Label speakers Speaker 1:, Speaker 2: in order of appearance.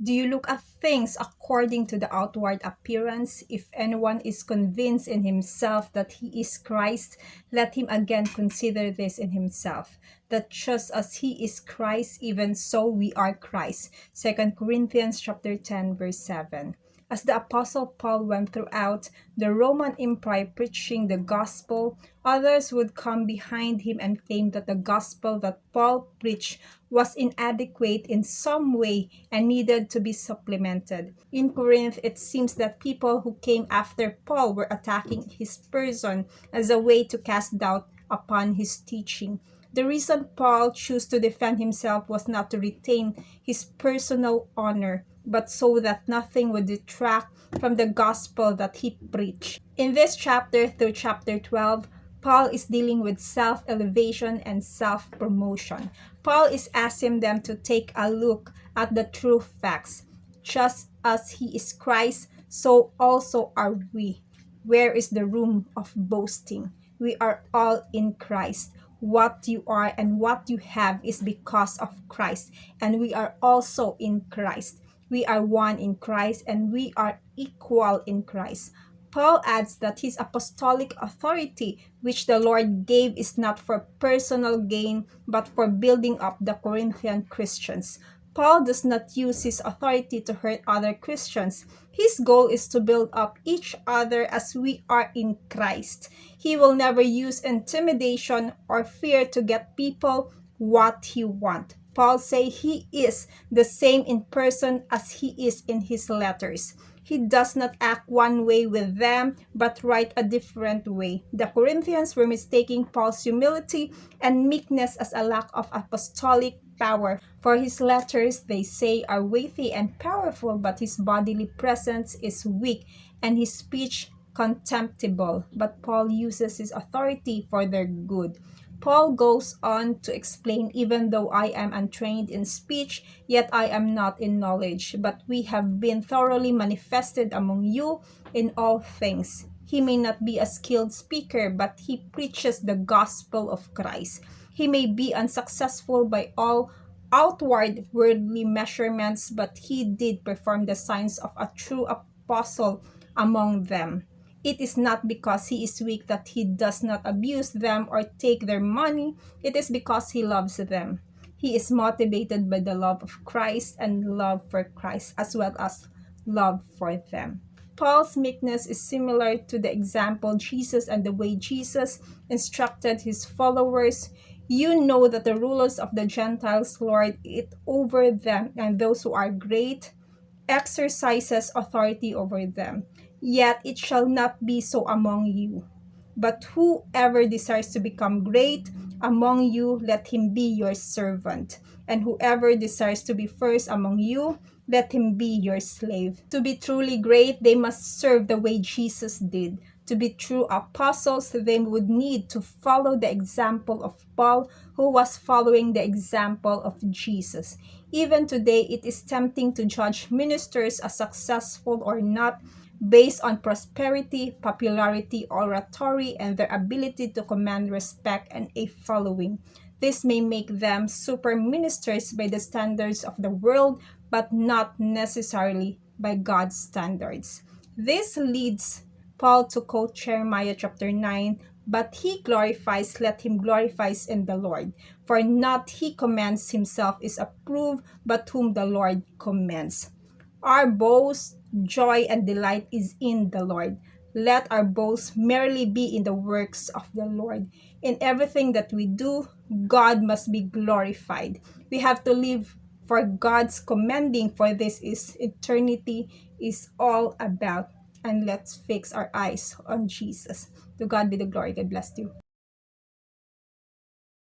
Speaker 1: Do you look at things according to the outward appearance? If anyone is convinced in himself that he is Christ, let him again consider this in himself, that just as he is Christ, even so we are Christ. 2 Corinthians chapter 10, verse 7. As the Apostle Paul went throughout the Roman Empire preaching the gospel, others would come behind him and claim that the gospel that Paul preached was inadequate in some way and needed to be supplemented. In Corinth, it seems that people who came after Paul were attacking his person as a way to cast doubt upon his teaching. The reason Paul chose to defend himself was not to retain his personal honor, but so that nothing would detract from the gospel that he preached. In this chapter through chapter 12, Paul is dealing with self-elevation and self-promotion. Paul is asking them to take a look at the true facts. Just as he is Christ, so also are we. Where is the room of boasting? We are all in Christ. What you are and what you have is because of Christ, and we are also in Christ. We are one in Christ, and we are equal in Christ. Paul adds that his apostolic authority, which the Lord gave, is not for personal gain, but for building up the Corinthian Christians. Paul does not use his authority to hurt other Christians. His goal is to build up each other as we are in Christ. He will never use intimidation or fear to get people what he wants. Paul says he is the same in person as he is in his letters. He does not act one way with them, but write a different way. The Corinthians were mistaking Paul's humility and meekness as a lack of apostolic power. For his letters, they say, are weighty and powerful, but his bodily presence is weak and his speech contemptible. But Paul uses his authority for their good. Paul goes on to explain, even though I am untrained in speech, yet I am not in knowledge, but we have been thoroughly manifested among you in all things. He may not be a skilled speaker, but he preaches the gospel of Christ. He may be unsuccessful by all outward worldly measurements, but he did perform the signs of a true apostle among them. It is not because he is weak that he does not abuse them or take their money. It is because he loves them. He is motivated by the love of Christ and love for Christ as well as love for them. Paul's meekness is similar to the example Jesus and the way Jesus instructed his followers. You know that the rulers of the Gentiles lord it over them, and those who are great exercises authority over them. Yet it shall not be so among you. But whoever desires to become great among you, let him be your servant. And whoever desires to be first among you, let him be your slave. To be truly great, they must serve the way Jesus did. To be true apostles, they would need to follow the example of Paul, who was following the example of Jesus. Even today, it is tempting to judge ministers as successful or not based on prosperity, popularity, oratory, and their ability to command respect and a following. This may make them super ministers by the standards of the world, but not necessarily by God's standards. This leads Paul to quote Jeremiah chapter 9, but he glorifies, let him glorifies in the Lord. For not he commands himself is approved, but whom the Lord commends. Our boast, joy, and delight is in the Lord. Let our boast merely be in the works of the Lord. In everything that we do, God must be glorified. We have to live for God's commending, for this is eternity is all about. And let's fix our eyes on Jesus. To God be the glory. God bless you.